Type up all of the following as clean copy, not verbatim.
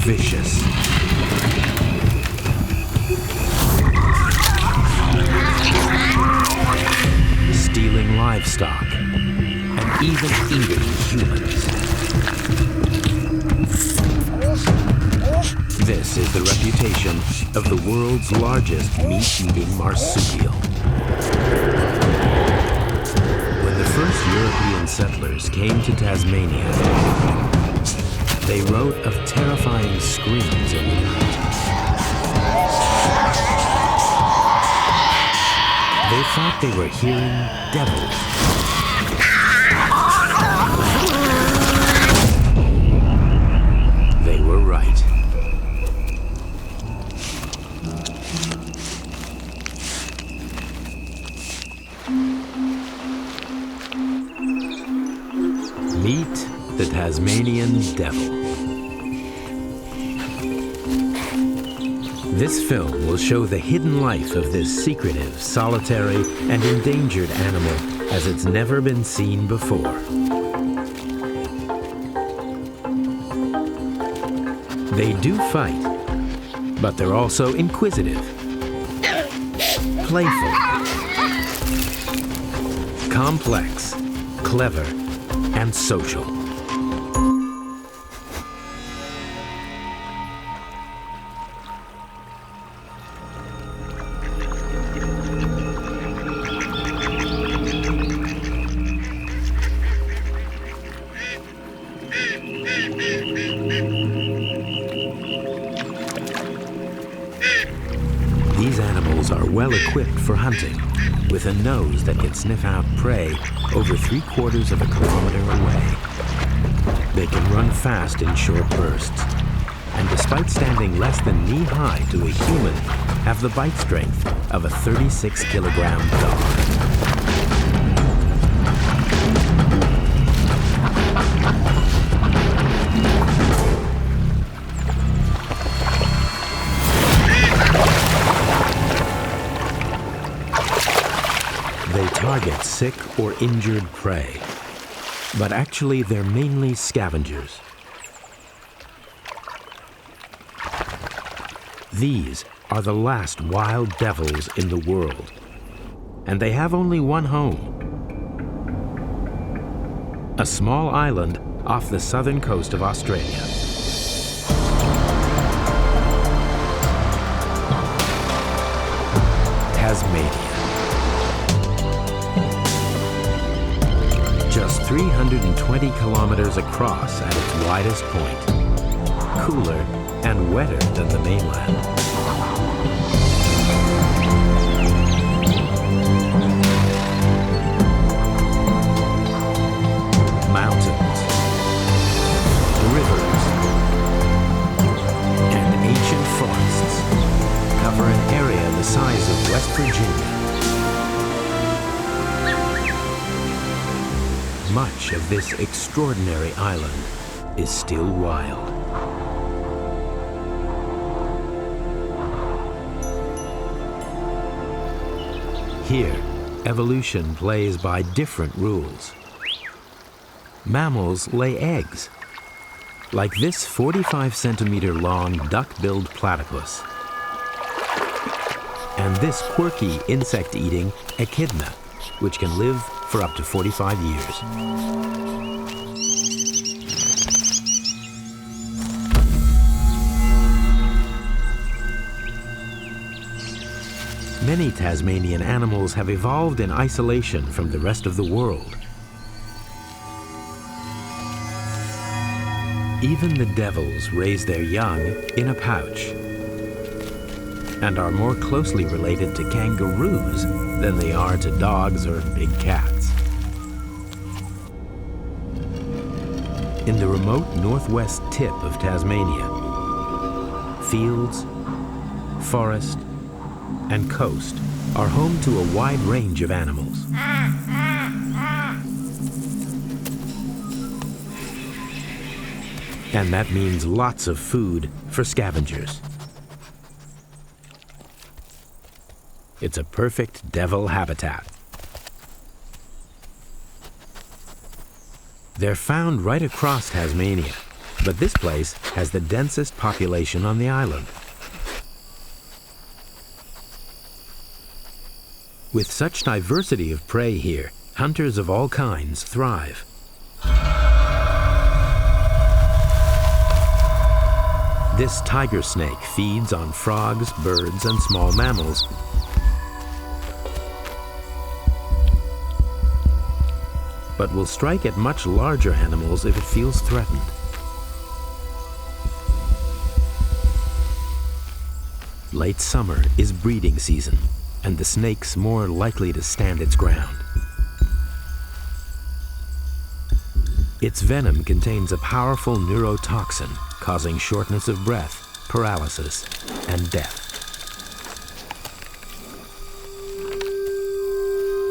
vicious. Stealing livestock and even eating humans. This is the reputation of the world's largest meat-eating marsupial. When the first European settlers came to Tasmania, they wrote of terrifying screams in the night. They thought they were hearing devils. They were right. Meet the Tasmanian Devil. This film will show the hidden life of this secretive, solitary, and endangered animal as it's never been seen before. They do fight, but they're also inquisitive, playful, complex, clever, and social. These animals are well equipped for hunting, with a nose that can sniff out prey over 3/4 of a kilometer away. They can run fast in short bursts, and despite standing less than knee-high to a human, have the bite strength of a 36-kilogram dog. They target sick or injured prey, but actually they're mainly scavengers. These are the last wild devils in the world, and they have only one home. A small island off the southern coast of Australia. Tasmania. Just 320 kilometers across at its widest point. Cooler and wetter than the mainland. Mountains, rivers, and ancient forests cover an area the size of West Virginia. Much of this extraordinary island is still wild. Here, evolution plays by different rules. Mammals lay eggs, like this 45-centimeter long duck-billed platypus, and this quirky insect-eating echidna, which can live for up to 45 years. Many Tasmanian animals have evolved in isolation from the rest of the world. Even the devils raise their young in a pouch and are more closely related to kangaroos than they are to dogs or big cats. In the remote northwest tip of Tasmania, fields, forest, and coast are home to a wide range of animals. And that means lots of food for scavengers. It's a perfect devil habitat. They're found right across Tasmania, But this place has the densest population on the island. With such diversity of prey here, hunters of all kinds thrive. This tiger snake feeds on frogs, birds, and small mammals. But will strike at much larger animals if it feels threatened. Late summer is breeding season, and the snake's more likely to stand its ground. Its venom contains a powerful neurotoxin, causing shortness of breath, paralysis, and death.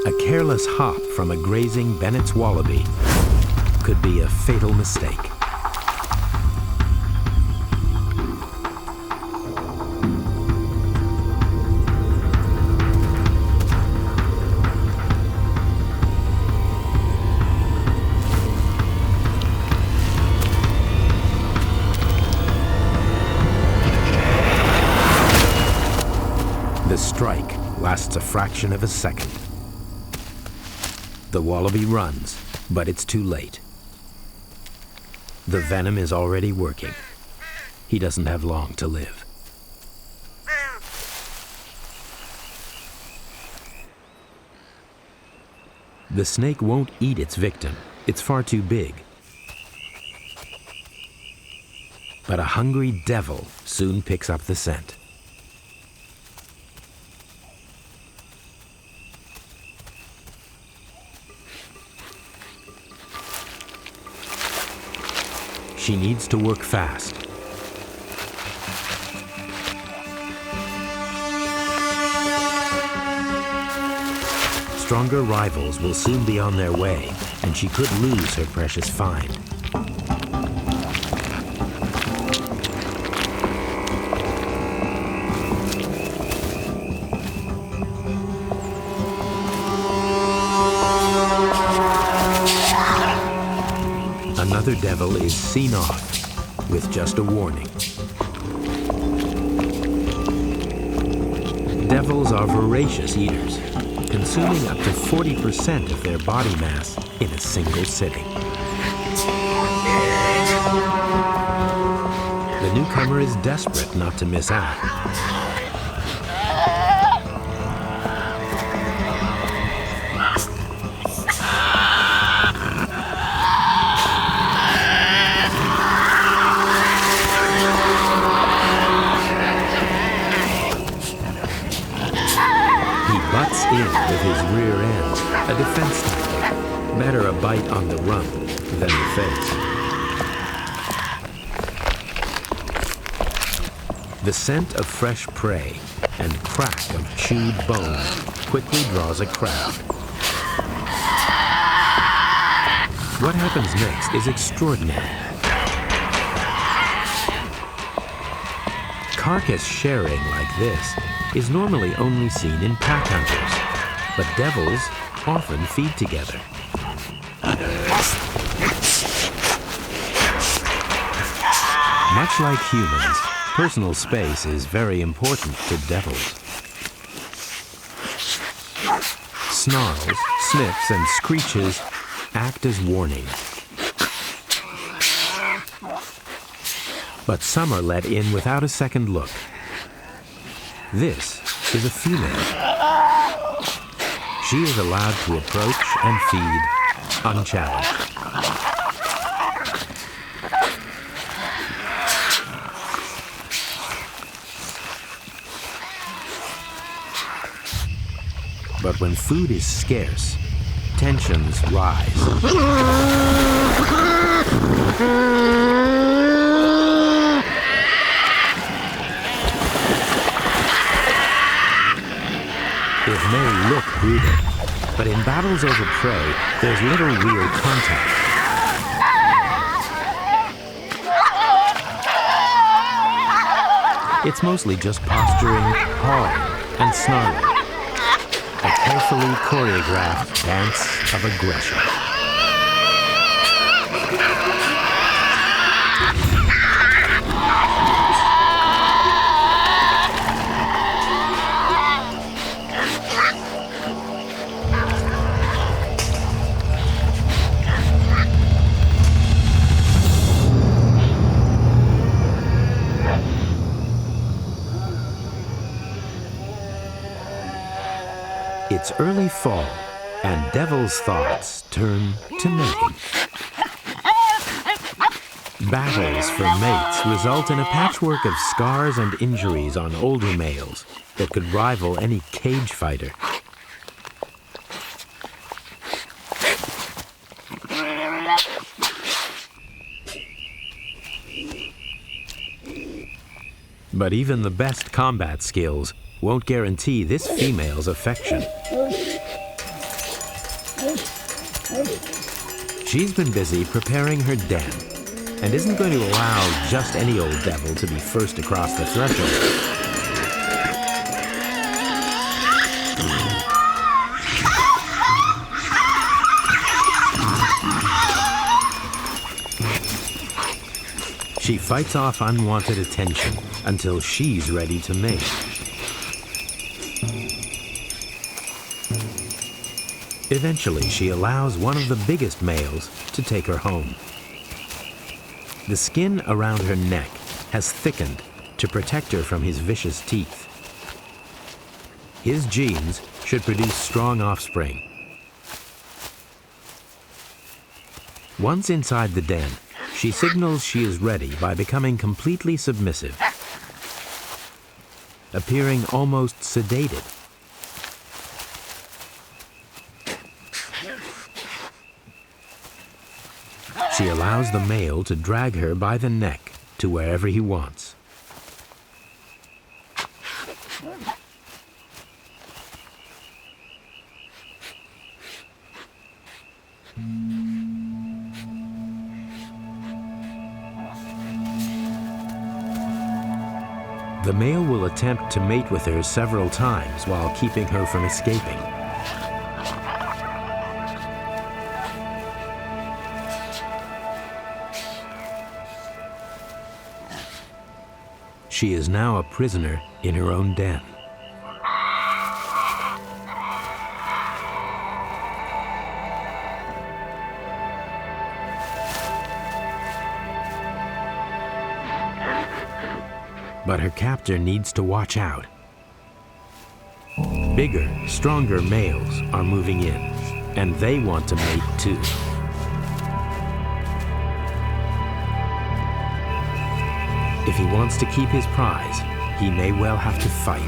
A careless hop from a grazing Bennett's wallaby could be a fatal mistake. The strike lasts a fraction of a second. The wallaby runs, but it's too late. The venom is already working. He doesn't have long to live. The snake won't eat its victim. It's far too big. But a hungry devil soon picks up the scent. She needs to work fast. Stronger rivals will soon be on their way, and she could lose her precious find. Another devil is seen off with just a warning. Devils are voracious eaters, consuming up to 40% of their body mass in a single sitting. The newcomer is desperate not to miss out. Butts in with his rear end, a defense tactic. Better a bite on the rump than the face. The scent of fresh prey and crack of chewed bone quickly draws a crowd. What happens next is extraordinary. Carcass sharing like this is normally only seen in pack hunters, but devils often feed together. Much like humans, personal space is very important to devils. Snarls, sniffs, and screeches act as warnings. But some are let in without a second look. This is a female. She is allowed to approach and feed unchallenged. But when food is scarce, tensions rise. It may look brutal, but in battles over prey, there's little real contact. It's mostly just posturing, pawing, and snarling. A carefully choreographed dance of aggression. It's early fall, and Devil's thoughts turn to mating. Battles for mates result in a patchwork of scars and injuries on older males that could rival any cage fighter. But even the best combat skills won't guarantee this female's affection. She's been busy preparing her den and isn't going to allow just any old devil to be first across the threshold. She fights off unwanted attention until she's ready to mate. Eventually, she allows one of the biggest males to take her home. The skin around her neck has thickened to protect her from his vicious teeth. His genes should produce strong offspring. Once inside the den, she signals she is ready by becoming completely submissive, appearing almost sedated. She allows the male to drag her by the neck to wherever he wants. The male will attempt to mate with her several times while keeping her from escaping. She is now a prisoner in her own den. But her captor needs to watch out. Bigger, stronger males are moving in, and they want to mate too. If he wants to keep his prize, he may well have to fight.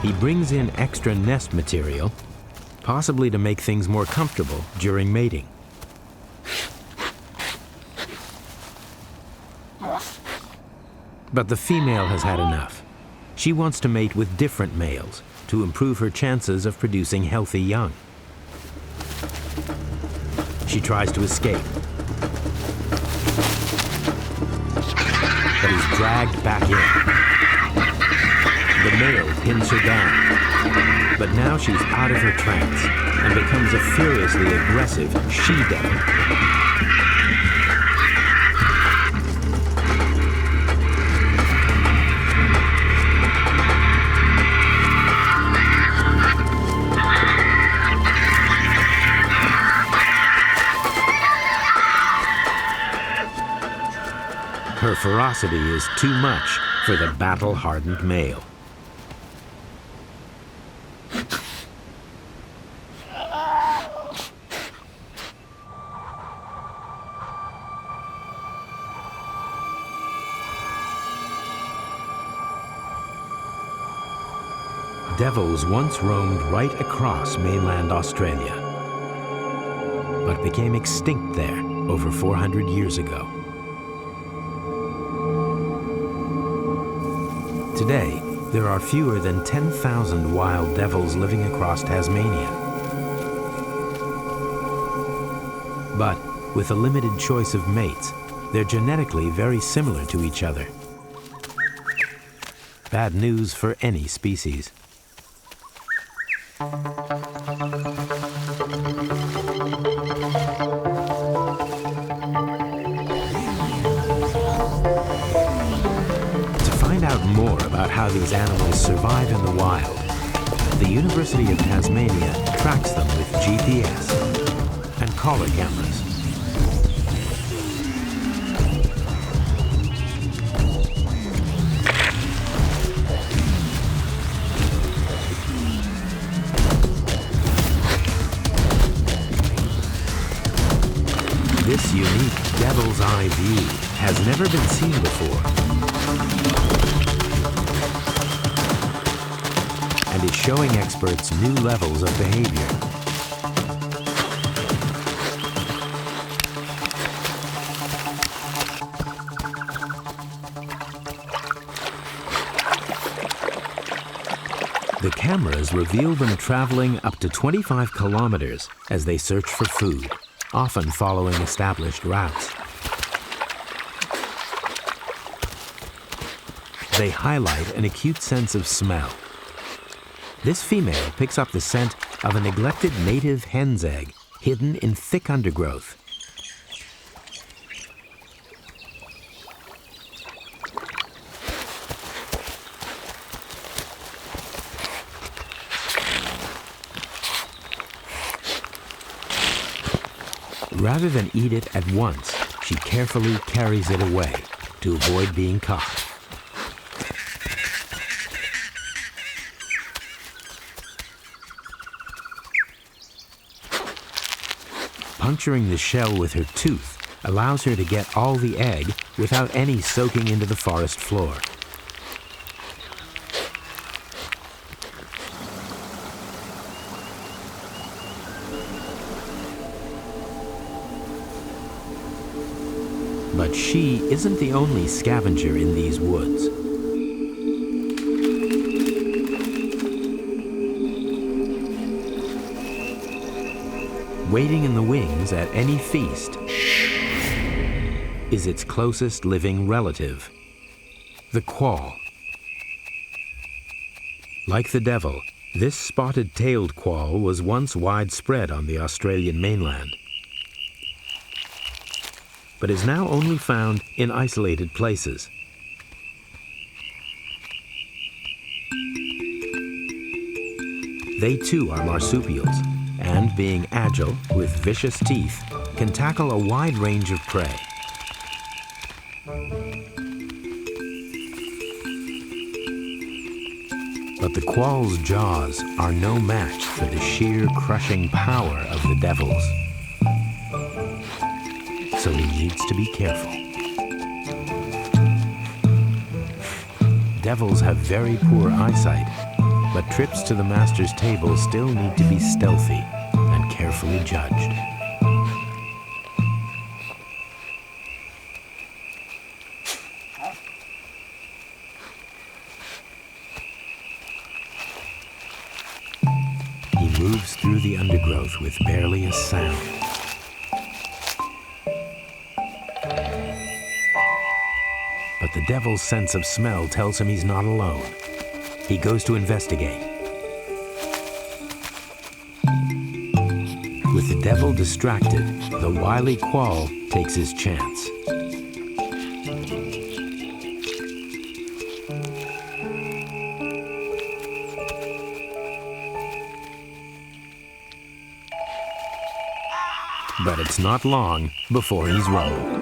He brings in extra nest material, possibly to make things more comfortable during mating. But the female has had enough. She wants to mate with different males to improve her chances of producing healthy young. She tries to escape, but is dragged back in. The male pins her down, but now she's out of her trance and becomes a furiously aggressive she-devil. Her ferocity is too much for the battle-hardened male. Devils once roamed right across mainland Australia, but became extinct there over 400 years ago. Today, there are fewer than 10,000 wild devils living across Tasmania. But with a limited choice of mates, they're genetically very similar to each other. Bad news for any species. More about how these animals survive in the wild, the University of Tasmania tracks them with GPS and collar cameras. This unique devil's eye view has never been seen before and is showing experts new levels of behavior. The cameras reveal them traveling up to 25 kilometers as they search for food, often following established routes. They highlight an acute sense of smell. This female picks up the scent of a neglected native hen's egg hidden in thick undergrowth. Rather than eat it at once, she carefully carries it away to avoid being caught. Puncturing the shell with her tooth allows her to get all the egg without any soaking into the forest floor. But she isn't the only scavenger in these woods. Waiting in the wings at any feast is its closest living relative, the quail. Like the devil, this spotted-tailed quail was once widespread on the Australian mainland, but is now only found in isolated places. They too are marsupials, and being agile with vicious teeth, can tackle a wide range of prey. But the quail's jaws are no match for the sheer crushing power of the devil's. So he needs to be careful. Devils have very poor eyesight, but trips to the master's table still need to be stealthy and carefully judged. He moves through the undergrowth with barely a sound. But the devil's sense of smell tells him he's not alone. He goes to investigate. With the devil distracted, the wily quail takes his chance. But it's not long before he's rumbled.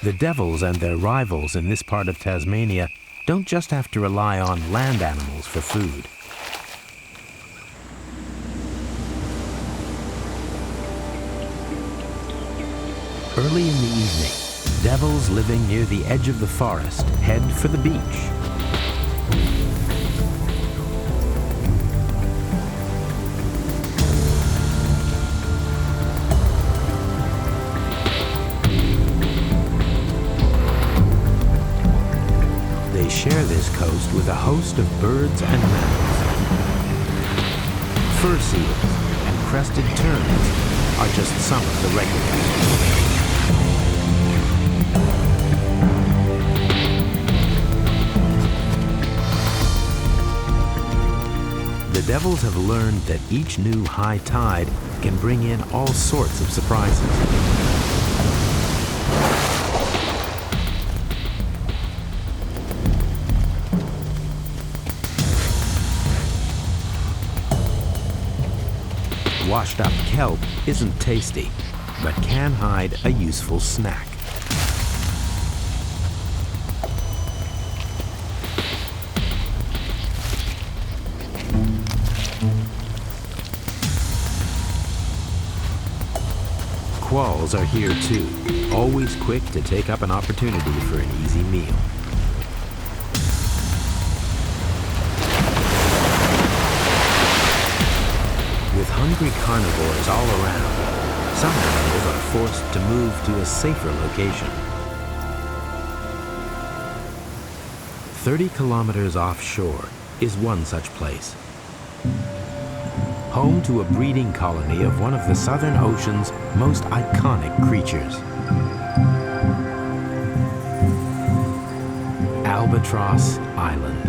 The devils and their rivals in this part of Tasmania don't just have to rely on land animals for food. Early in the evening, devils living near the edge of the forest head for the beach. They share this coast with a host of birds and mammals. Fur seals and crested terns are just some of the regulars. The devils have learned that each new high tide can bring in all sorts of surprises. Washed up kelp isn't tasty, but can hide a useful snack. squalls are here too, always quick to take up an opportunity for an easy meal. With hungry carnivores all around, some animals are forced to move to a safer location. 30 kilometers offshore is one such place. Home to a breeding colony of one of the Southern Ocean's most iconic creatures. Albatross Island.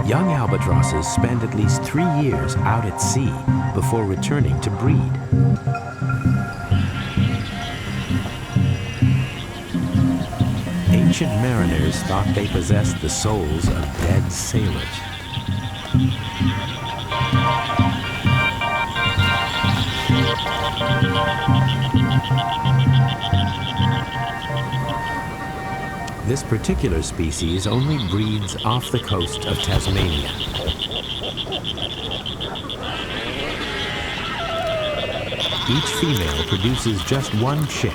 Young albatrosses spend at least 3 years out at sea before returning to breed. Ancient mariners thought they possessed the souls of dead sailors. This particular species only breeds off the coast of Tasmania. Each female produces just one chick.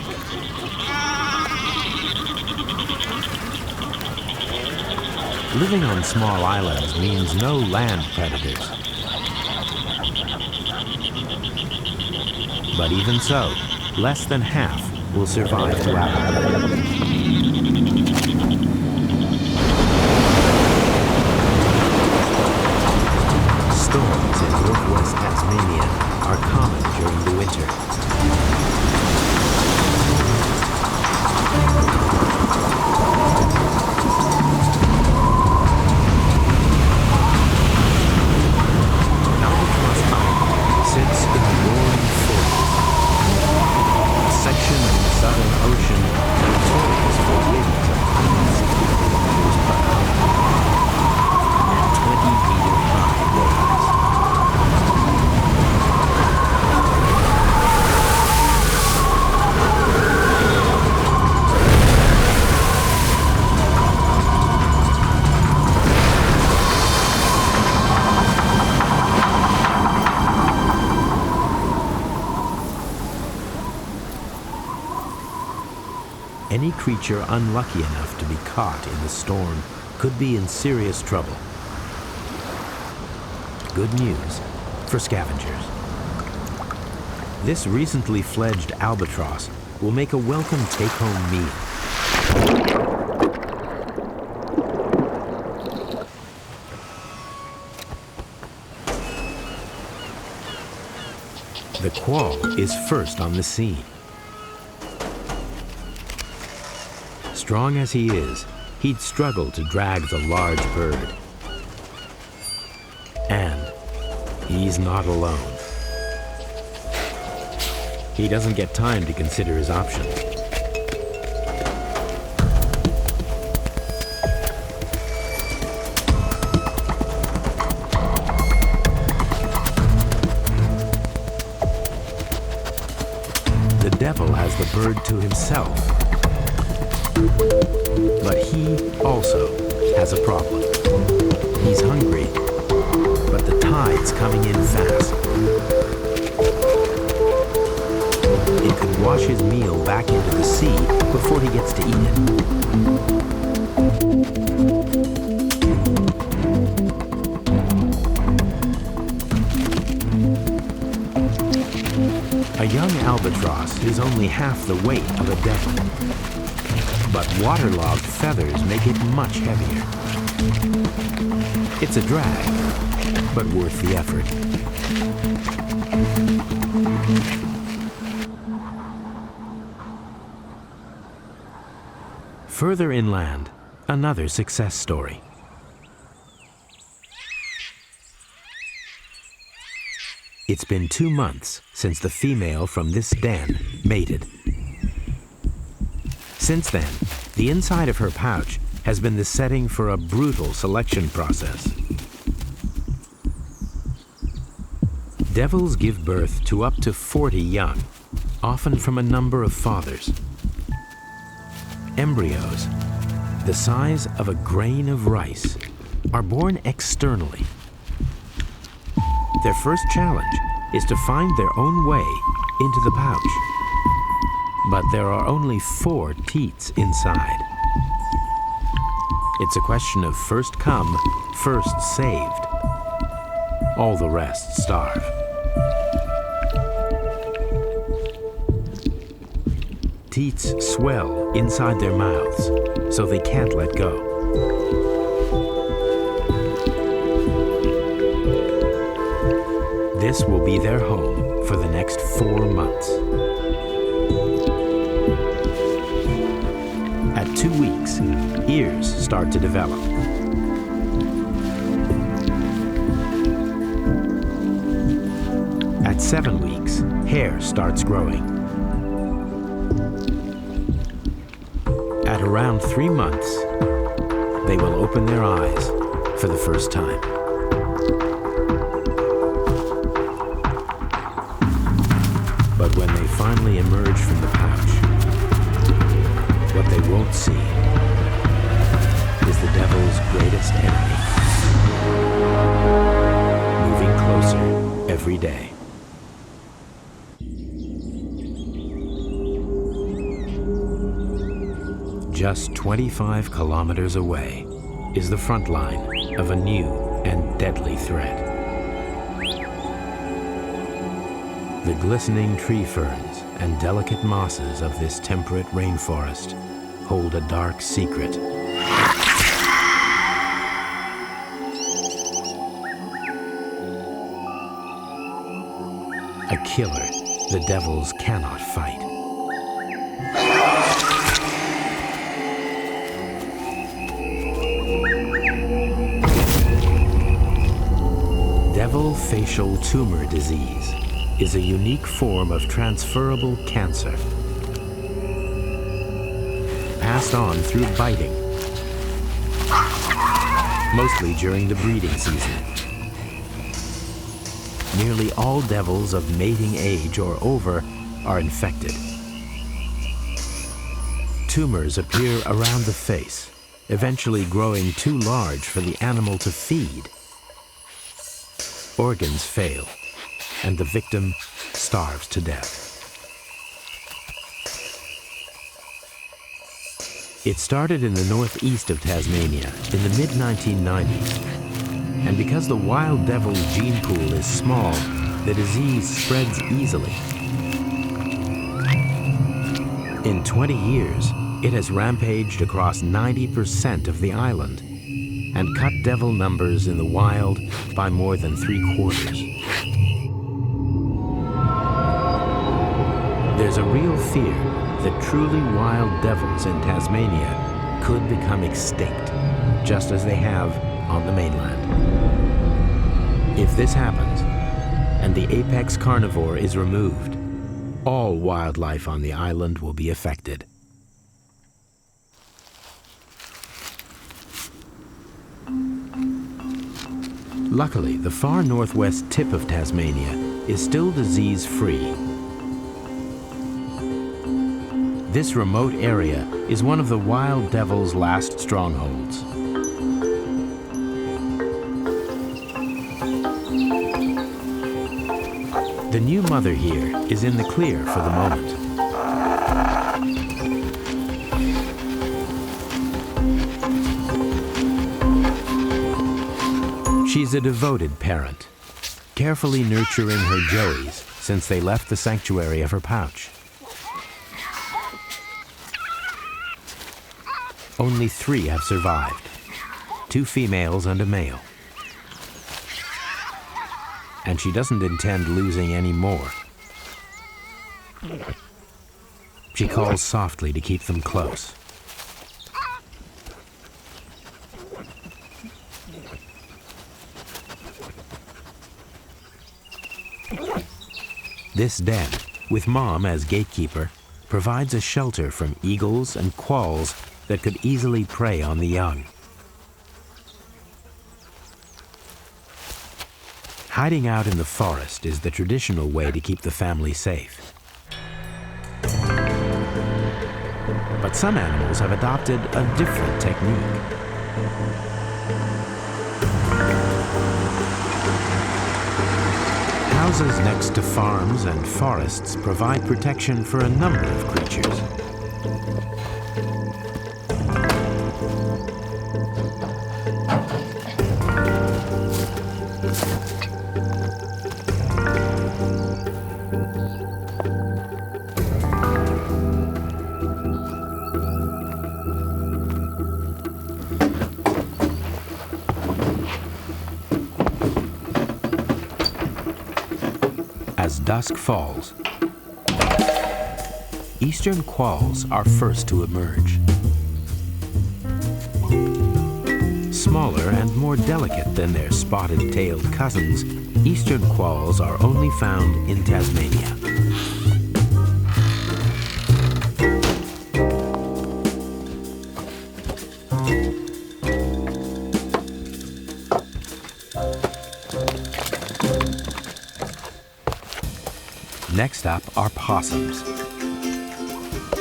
Living on small islands means no land predators. But even so, less than half will survive to adulthood. Storms in northwest Tasmania are common during the winter. Albatross Island sits in the roaring 40s, a section of the Southern Ocean notorious for winds of 160 kilometers per hour and 20-meter high waves. Any creature unlucky enough to be caught in the storm could be in serious trouble. Good news for scavengers. This recently fledged albatross will make a welcome take-home meal. The quall is first on the scene. Strong as he is, he'd struggle to drag the large bird. And he's not alone. He doesn't get time to consider his options. The devil has the bird to himself. But he also has a problem. He's hungry, but the tide's coming in fast. It could wash his meal back into the sea before he gets to eat it. A young albatross is only half the weight of a devil. But waterlogged feathers make it much heavier. It's a drag, but worth the effort. Further inland, another success story. It's been 2 months since the female from this den mated. Since then, the inside of her pouch has been the setting for a brutal selection process. Devils give birth to up to 40 young, often from a number of fathers. Embryos, the size of a grain of rice, are born externally. Their first challenge is to find their own way into the pouch. But there are only 4 teats inside. It's a question of first come, first saved. All the rest starve. Teats swell inside their mouths, so they can't let go. This will be their home for the next 4 months. At 2 weeks, ears start to develop. At 7 weeks, hair starts growing. At around 3 months, they will open their eyes for the first time. But when they finally emerge from the pouch, what they won't see is the devil's greatest enemy, moving closer every day. Just 25 kilometers away is the front line of a new and deadly threat. The glistening tree ferns and delicate mosses of this temperate rainforest hold a dark secret. A killer the devils cannot fight. Devil facial tumor disease is a unique form of transferable cancer, passed on through biting, mostly during the breeding season. Nearly all devils of mating age or over are infected. Tumors appear around the face, eventually growing too large for the animal to feed. Organs fail, and the victim starves to death. It started in the northeast of Tasmania in the mid-1990s. And because the wild devil's gene pool is small, the disease spreads easily. In 20 years, it has rampaged across 90% of the island and cut devil numbers in the wild by more than 3/4. There's a real fear that truly wild devils in Tasmania could become extinct, just as they have on the mainland. If this happens, and the apex carnivore is removed, all wildlife on the island will be affected. Luckily, the far northwest tip of Tasmania is still disease-free. This remote area is one of the wild devil's last strongholds. The new mother here is in the clear for the moment. She's a devoted parent, carefully nurturing her joeys since they left the sanctuary of her pouch. Only 3 have survived, 2 females and a male. And she doesn't intend losing any more. She calls softly to keep them close. This den, with Mom as gatekeeper, provides a shelter from eagles and quolls that could easily prey on the young. Hiding out in the forest is the traditional way to keep the family safe. But some animals have adopted a different technique. Houses next to farms and forests provide protection for a number of creatures. As dusk falls, eastern quolls are first to emerge. Smaller and more delicate than their spotted-tailed cousins, eastern quolls are only found in Tasmania. Next up are possums.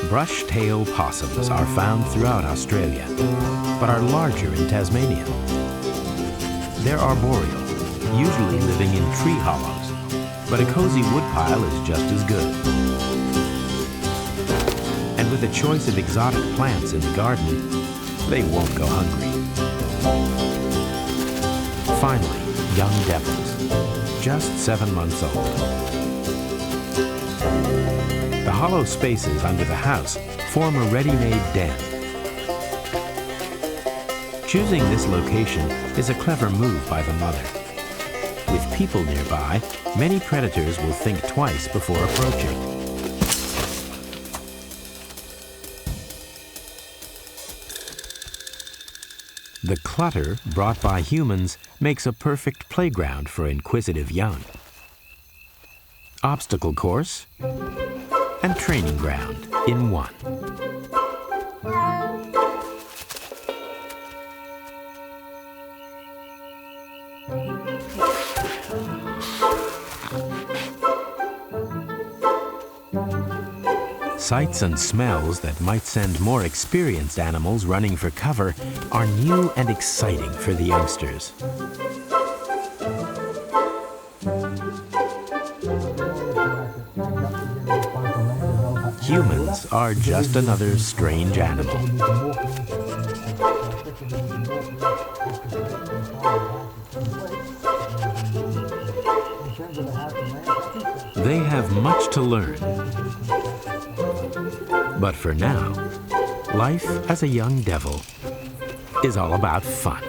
Brush-tail possums are found throughout Australia, but are larger in Tasmania. They're arboreal, usually living in tree hollows, but a cozy woodpile is just as good. And with a choice of exotic plants in the garden, they won't go hungry. Finally, young devils, just 7 months old. The hollow spaces under the house form a ready-made den. Choosing this location is a clever move by the mother. With people nearby, many predators will think twice before approaching. The clutter brought by humans makes a perfect playground for inquisitive young. Obstacle course and training ground in one. Sights and smells that might send more experienced animals running for cover are new and exciting for the youngsters. Humans are just another strange animal. They have much to learn. But for now, life as a young devil is all about fun.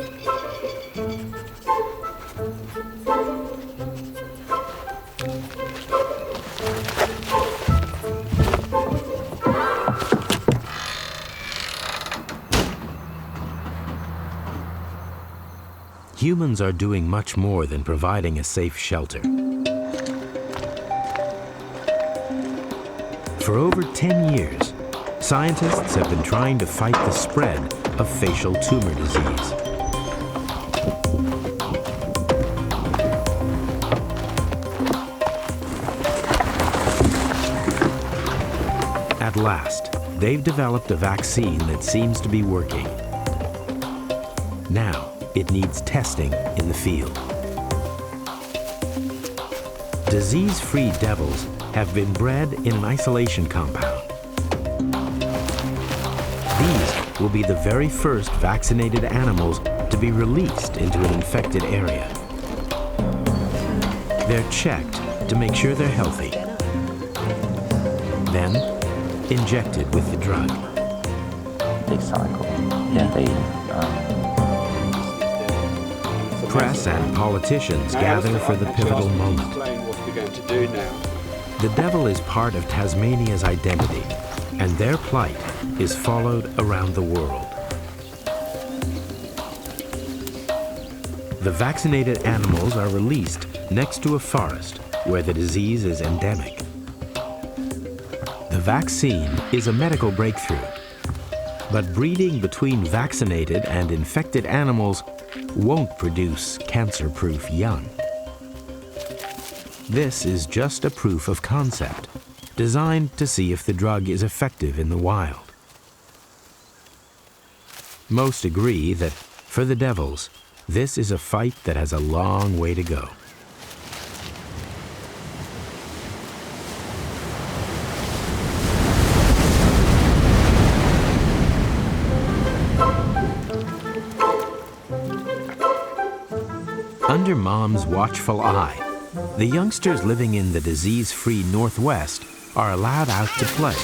Humans are doing much more than providing a safe shelter. For over 10 years, scientists have been trying to fight the spread of facial tumor disease. At last, they've developed a vaccine that seems to be working. Now, it needs testing in the field. Disease-free devils have been bred in an isolation compound. These will be the very first vaccinated animals to be released into an infected area. They're checked to make sure they're healthy, then injected with the drug. They cycle. Yeah, Press and politicians gather for the pivotal moment. The devil is part of Tasmania's identity, and their plight is followed around the world. The vaccinated animals are released next to a forest where the disease is endemic. The vaccine is a medical breakthrough, but breeding between vaccinated and infected animals won't produce cancer-proof young. This is just a proof of concept, designed to see if the drug is effective in the wild. Most agree that, for the devils, this is a fight that has a long way to go. under Mom's watchful eye, the youngsters living in the disease-free Northwest are allowed out to play.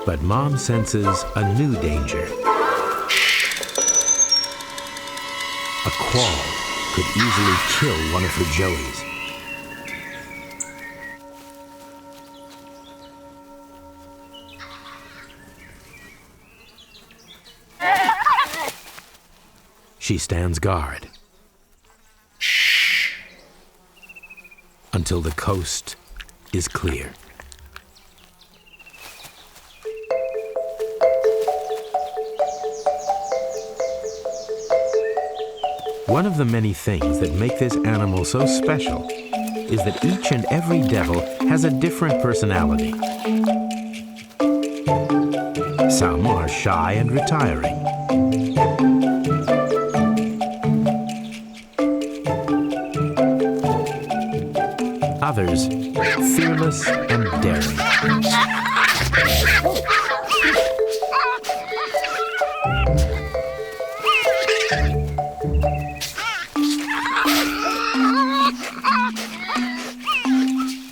But Mom senses a new danger. A quall could easily kill one of her joeys. She stands guard until the coast is clear. One of the many things that make this animal so special is that each and every devil has a different personality. Some are shy and retiring. Others, fearless and daring.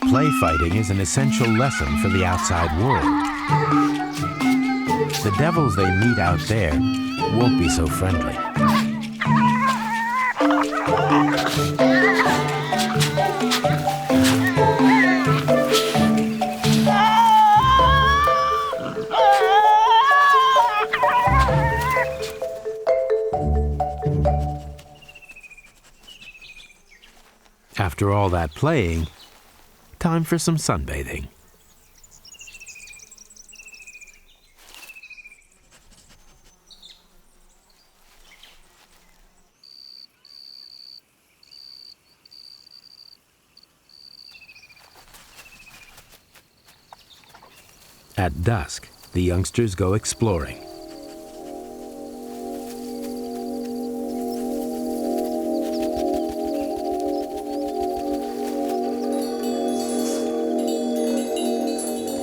Play fighting is an essential lesson for the outside world. The devils they meet out there won't be so friendly. After all that playing, time for some sunbathing. At dusk, the youngsters go exploring.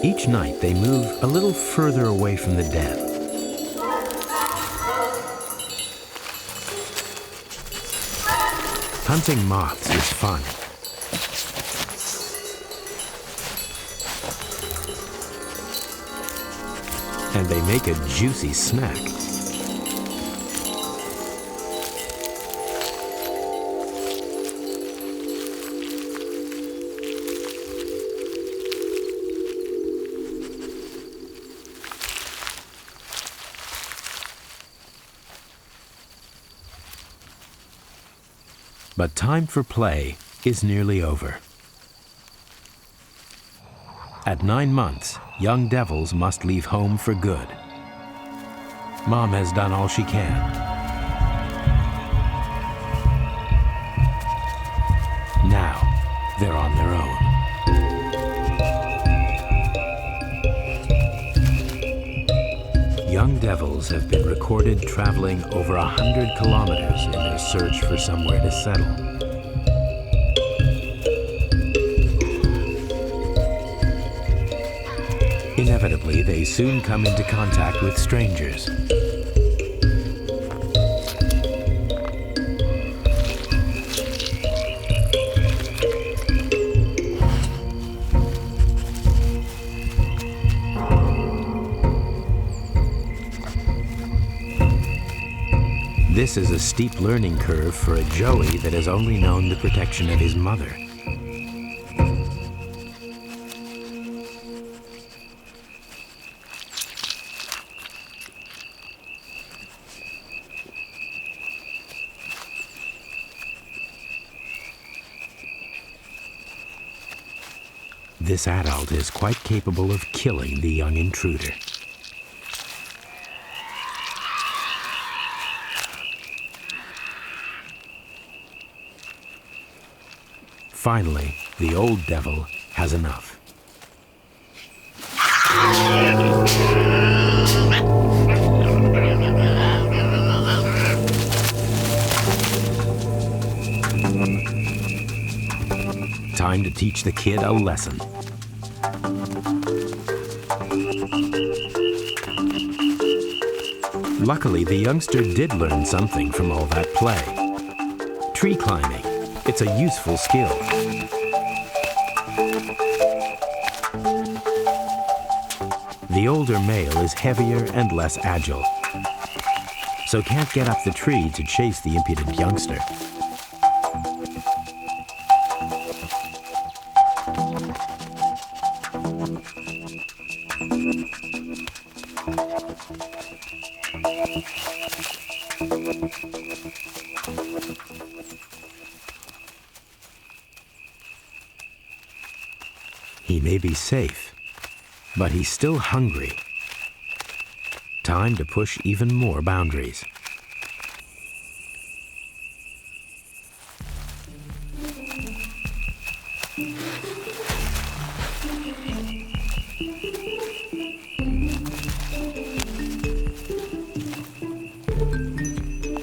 Each night, they move a little further away from the den. Hunting moths is fun. And they make a juicy snack. But time for play is nearly over. At 9 months, young devils must leave home for good. Mom has done all she can. Now, they're on their own. Young devils have been recorded traveling over 100 kilometers in their search for somewhere to settle. Inevitably, they soon come into contact with strangers. This is a steep learning curve for a joey that has only known the protection of his mother. This adult is quite capable of killing the young intruder. Finally, the old devil has enough. to teach the kid a lesson. Luckily, the youngster did learn something from all that play. Tree climbing. It's a useful skill. The older male is heavier and less agile, so can't get up the tree to chase the impudent youngster. He may be safe, but he's still hungry. Time to push even more boundaries.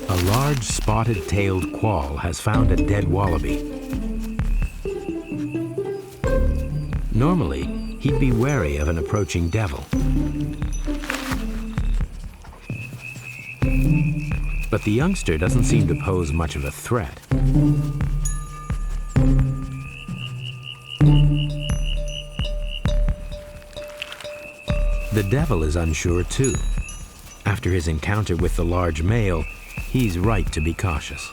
A large spotted-tailed quoll has found a dead wallaby. Normally, he'd be wary of an approaching devil. But the youngster doesn't seem to pose much of a threat. The devil is unsure too. After his encounter with the large male, he's right to be cautious.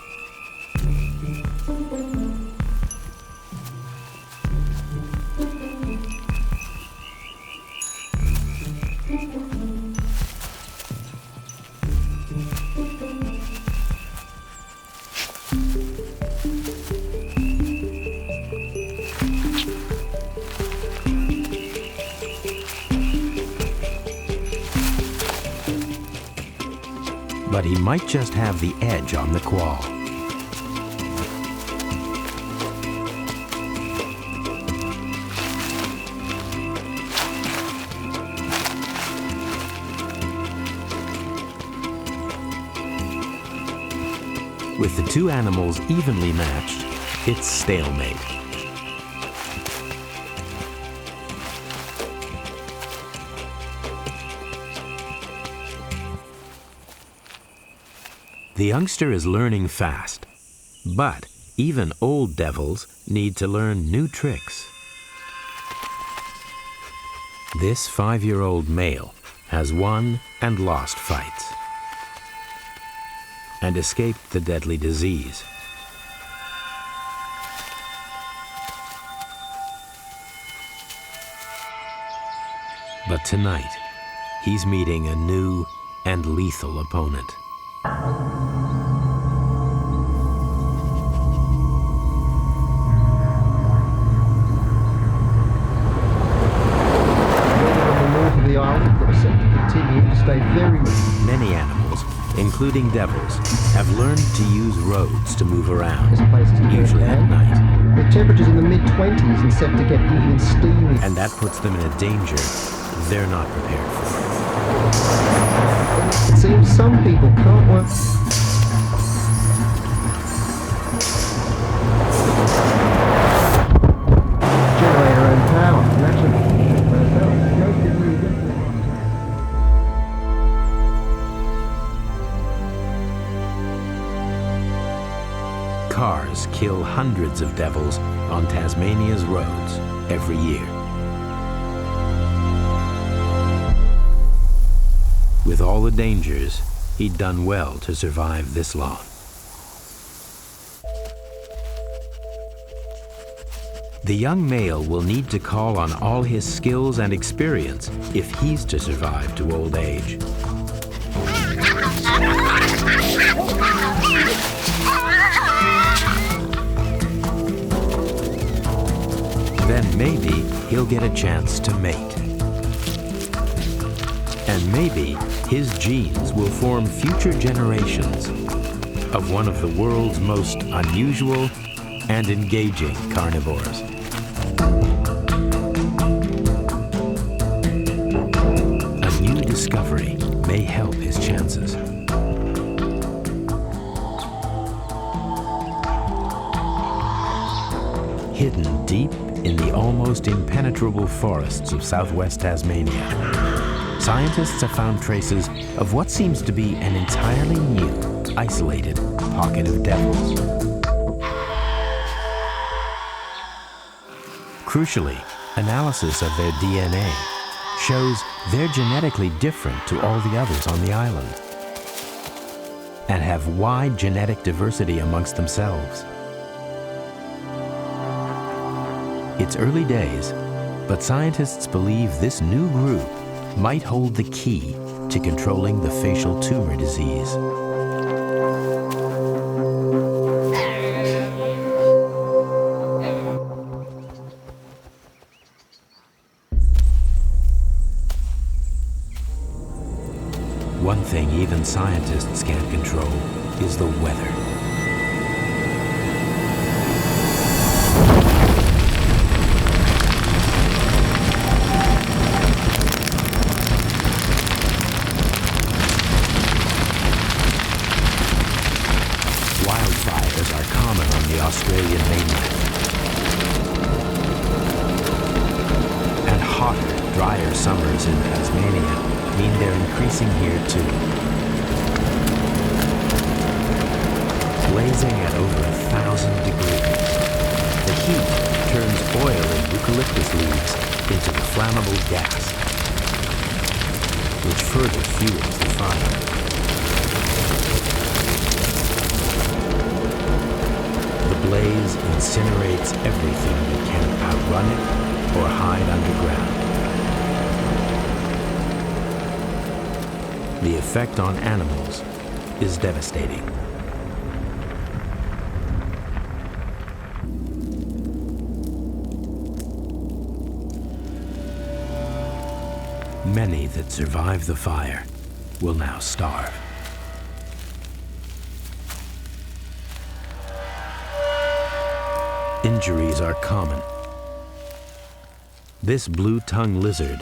But he might just have the edge on the quoll. With the two animals evenly matched, it's stalemate. The youngster is learning fast, but even old devils need to learn new tricks. This 5-year-old male has won and lost fights and escaped the deadly disease. But tonight, he's meeting a new and lethal opponent. Many animals, including devils, have learned to use roads to move around, usually at night. The temperature's in the mid-20s and set to get even steamy. And that puts them in a danger they're not prepared for. It seems some people can't work. Generate our own power, naturally. Cars kill hundreds of devils on Tasmania's roads every year. With all the dangers, he'd done well to survive this long. The young male will need to call on all his skills and experience if he's to survive to old age. Then maybe he'll get a chance to mate. And maybe his genes will form future generations of one of the world's most unusual and engaging carnivores. A new discovery may help his chances. Hidden hidden deep in the almost impenetrable forests of southwest Tasmania, scientists have found traces of what seems to be an entirely new, isolated pocket of devils. Crucially, analysis of their DNA shows they're genetically different to all the others on the island and have wide genetic diversity amongst themselves. It's early days, but scientists believe this new group might hold the key to controlling the facial tumor disease. One thing even scientists can't control is the weather. Wildfires are common on the Australian mainland. And hotter, drier summers in Tasmania mean they're increasing here too. Blazing at over 1,000 degrees, the heat turns oil and eucalyptus leaves into the flammable gas, which further fuels the fire. The blaze incinerates everything that can outrun it or hide underground. The effect on animals is devastating. Many that survive the fire will now starve. Injuries are common. This blue-tongued lizard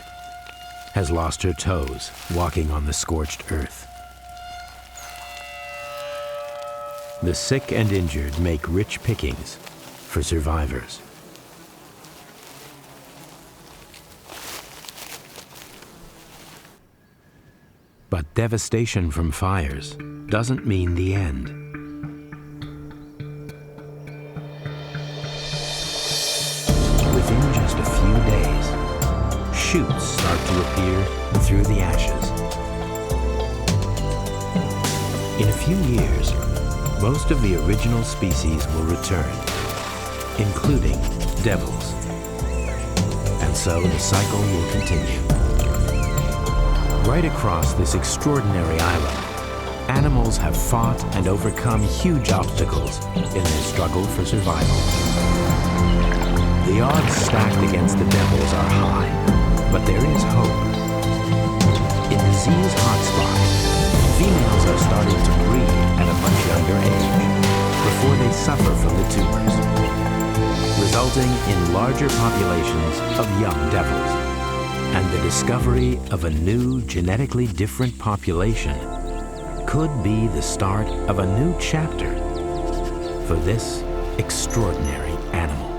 has lost her toes walking on the scorched earth. The sick and injured make rich pickings for survivors. But devastation from fires doesn't mean the end. Within just a few days, shoots start to appear through the ashes. In a few years, most of the original species will return, including devils. And so the cycle will continue. Right across this extraordinary island, animals have fought and overcome huge obstacles in their struggle for survival. The odds stacked against the devils are high, but there is hope. In disease hotspots, females are starting to breed at a much younger age before they suffer from the tumors, resulting in larger populations of young devils. And the discovery of a new, genetically different population could be the start of a new chapter for this extraordinary animal.